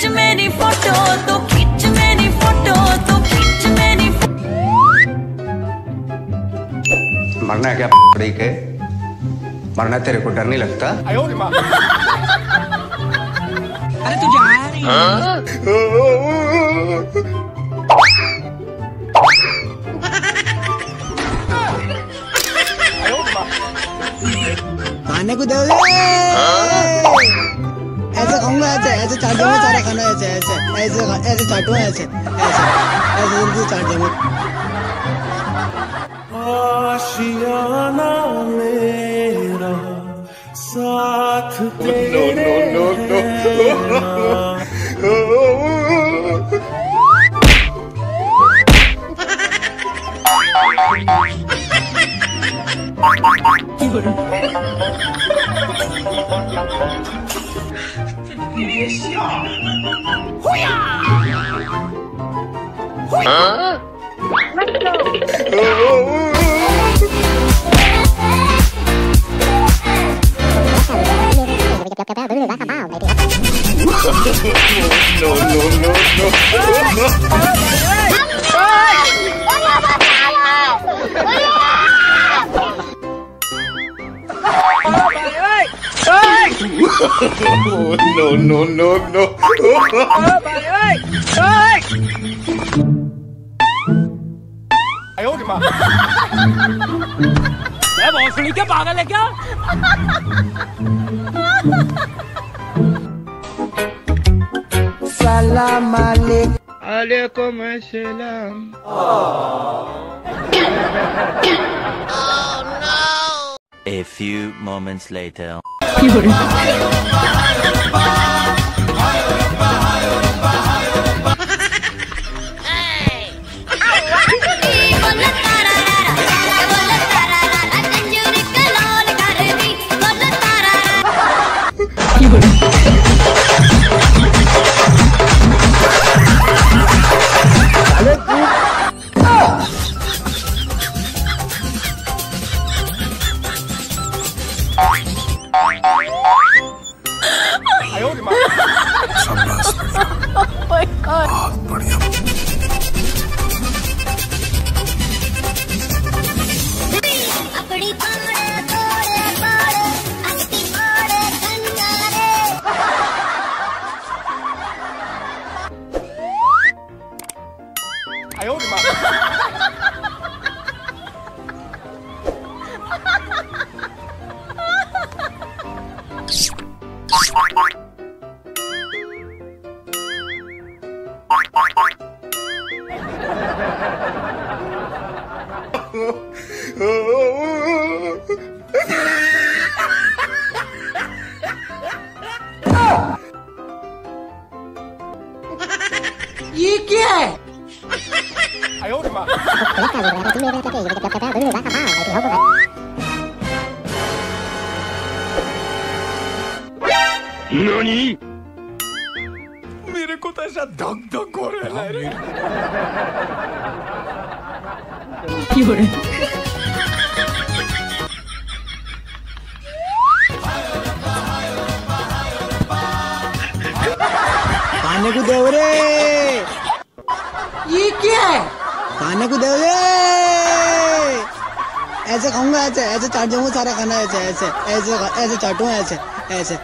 खींच मेरी फोटो, तो खींच मेरी फोटो, तो खींच मेरी। मरना है क्या पड़ी के? मरना तेरे को डर नहीं लगता? अरे तू जा रही है? खाने को दे ऐसे खाऊंगा, ऐसे चाटूंगा सारा खाना, ऐसे ऐसे ऐसे ऐसे चाटूंगा, ऐसे ऐसे ऐसे जल्दी चाट दूंगा। आशियाना मेरा साथ तेरे no. मैं भोसड़ी क्या पागल है क्या? सलाम अलैकुम सलाम। A few moments later. बहुत बढ़िया। ये क्या है? नानी? मेरे को तो ऐसा धक धक हो रहा है। खाने को दे रे। ये क्या है? खाने को दे रे। ऐसे खाऊंगा, ऐसे ऐसे चाट जाऊंगा सारा खाना, ऐसे ऐसे ऐसे ऐसे चाटूंगा, ऐसे ऐसे।